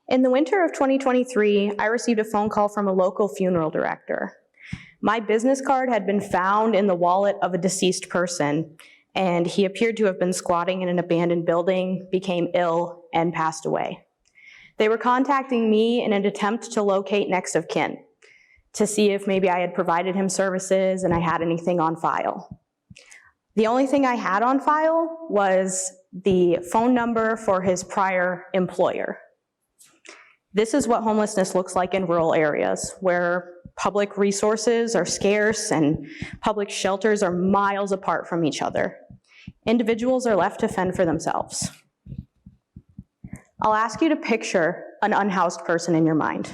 In the winter of 2023, I received a phone call from a local funeral director. My business card had been found in the wallet of a deceased person, and he appeared to have been squatting in an abandoned building, became ill, and passed away. They were contacting me in an attempt to locate next of kin, to see if maybe I had provided him services and I had anything on file. The only thing I had on file was the phone number for his prior employer. This is what homelessness looks like in rural areas, where public resources are scarce and public shelters are miles apart from each other. Individuals are left to fend for themselves. I'll ask you to picture an unhoused person in your mind.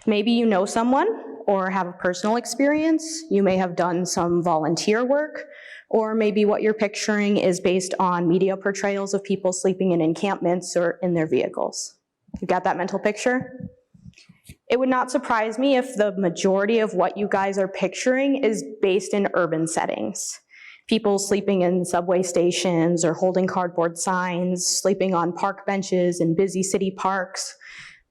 Maybe you know someone or have a personal experience. You may have done some volunteer work, or maybe what you're picturing is based on media portrayals of people sleeping in encampments or in their vehicles. You got that mental picture? It would not surprise me if the majority of what you guys are picturing is based in urban settings. People sleeping in subway stations or holding cardboard signs, sleeping on park benches in busy city parks.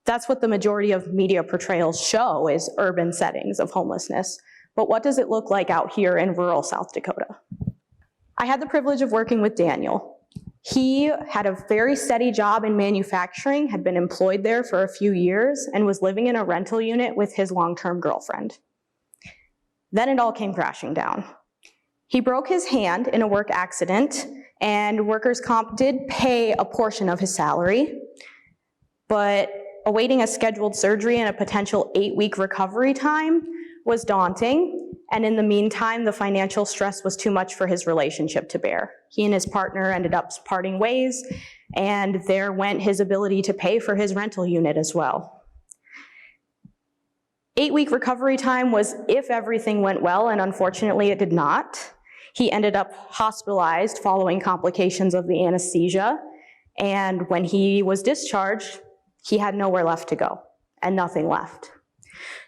That's what the majority of media portrayals show, is urban settings of homelessness. But what does it look like out here in rural South Dakota? I had the privilege of working with Daniel. He had a very steady job in manufacturing, had been employed there for a few years, and was living in a rental unit with his long-term girlfriend. Then it all came crashing down. He broke his hand in a work accident, and workers' comp did pay a portion of his salary, but awaiting a scheduled surgery and a potential 8-week recovery time was daunting. And in the meantime, the financial stress was too much for his relationship to bear. He and his partner ended up parting ways, and there went his ability to pay for his rental unit as well. 8-week recovery time was if everything went well, and unfortunately it did not. He ended up hospitalized following complications of the anesthesia, and when he was discharged, he had nowhere left to go and nothing left.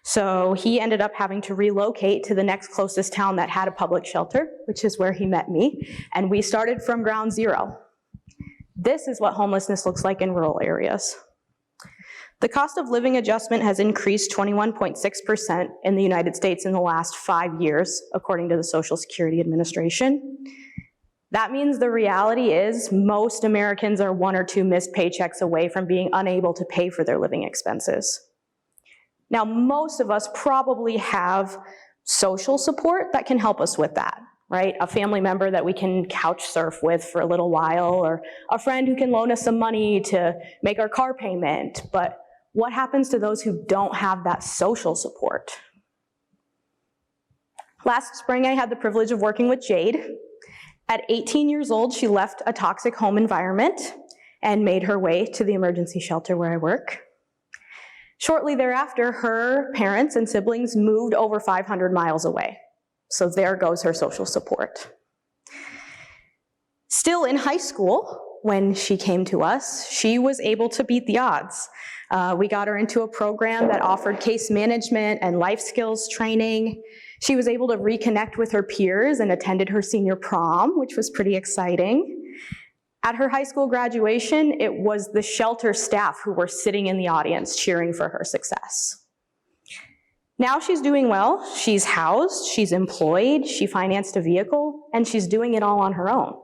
So he ended up having to relocate to the next closest town that had a public shelter, which is where he met me, and we started from ground zero. This is what homelessness looks like in rural areas. The cost of living adjustment has increased 21.6% in the United States in the last 5 years, according to the Social Security Administration. That means the reality is most Americans are 1 or 2 missed paychecks away from being unable to pay for their living expenses. Now, most of us probably have social support that can help us with that, right? A family member that we can couch surf with for a little while, or a friend who can loan us some money to make our car payment. But what happens to those who don't have that social support? Last spring, I had the privilege of working with Jade. At 18 years old, she left a toxic home environment and made her way to the emergency shelter where I work. Shortly thereafter, her parents and siblings moved over 500 miles away. So there goes her social support. Still in high school, when she came to us, she was able to beat the odds. We got her into a program that offered case management and life skills training. She was able to reconnect with her peers and attended her senior prom, which was pretty exciting. At her high school graduation, it was the shelter staff who were sitting in the audience cheering for her success. Now she's doing well. She's housed, she's employed, she financed a vehicle, and she's doing it all on her own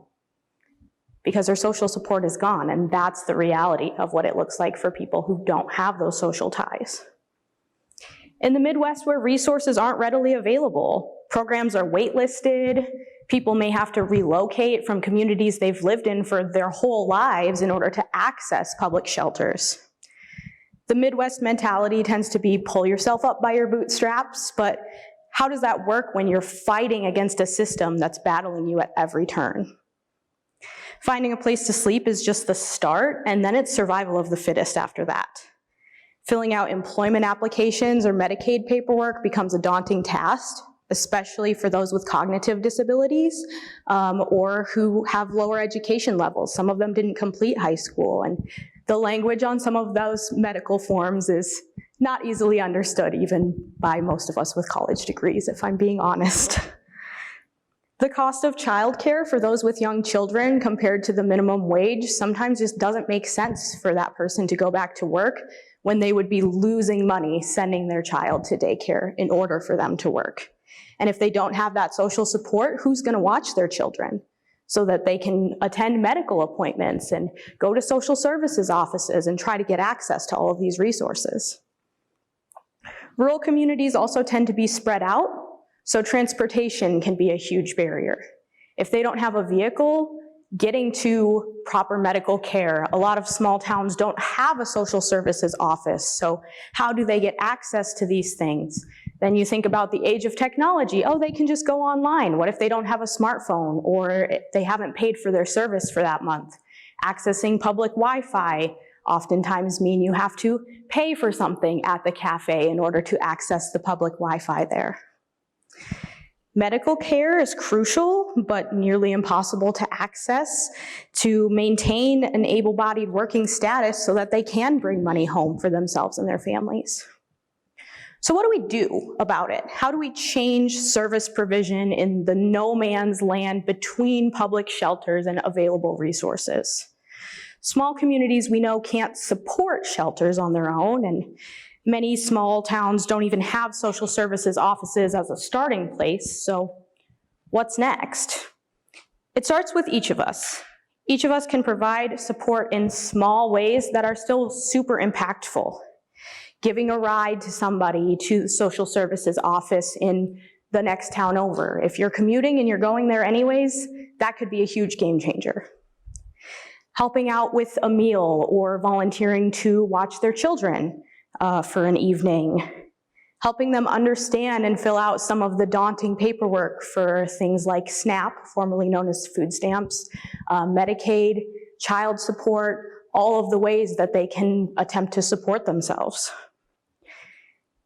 because her social support is gone, and that's the reality of what it looks like for people who don't have those social ties. In the Midwest, where resources aren't readily available, programs are waitlisted, people may have to relocate from communities they've lived in for their whole lives in order to access public shelters. The Midwest mentality tends to be pull yourself up by your bootstraps, but how does that work when you're fighting against a system that's battling you at every turn? Finding a place to sleep is just the start, and then it's survival of the fittest after that. Filling out employment applications or Medicaid paperwork becomes a daunting task, especially for those with cognitive disabilities or who have lower education levels. Some of them didn't complete high school, and the language on some of those medical forms is not easily understood, even by most of us with college degrees, if I'm being honest. The cost of childcare for those with young children compared to the minimum wage sometimes just doesn't make sense for that person to go back to work when they would be losing money sending their child to daycare in order for them to work. And if they don't have that social support, who's going to watch their children so that they can attend medical appointments and go to social services offices and try to get access to all of these resources? Rural communities also tend to be spread out, so transportation can be a huge barrier. If they don't have a vehicle, getting to proper medical care, a lot of small towns don't have a social services office, so how do they get access to these things? Then you think about the age of technology. Oh, they can just go online. What if they don't have a smartphone or they haven't paid for their service for that month? Accessing public Wi-Fi oftentimes mean you have to pay for something at the cafe in order to access the public Wi-Fi there. Medical care is crucial, but nearly impossible to access to maintain an able-bodied working status so that they can bring money home for themselves and their families. So what do we do about it? How do we change service provision in the no man's land between public shelters and available resources? Small communities we know can't support shelters on their own, and many small towns don't even have social services offices as a starting place, so what's next? It starts with each of us. Each of us can provide support in small ways that are still super impactful. Giving a ride to somebody to the social services office in the next town over. If you're commuting and you're going there anyways, that could be a huge game changer. Helping out with a meal or volunteering to watch their children for an evening, helping them understand and fill out some of the daunting paperwork for things like SNAP, formerly known as food stamps, Medicaid, child support, all of the ways that they can attempt to support themselves.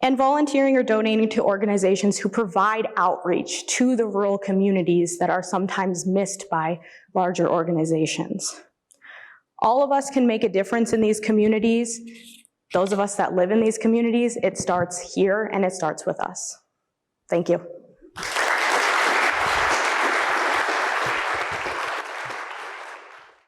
And volunteering or donating to organizations who provide outreach to the rural communities that are sometimes missed by larger organizations. All of us can make a difference in these communities. Those of us that live in these communities, it starts here and it starts with us. Thank you.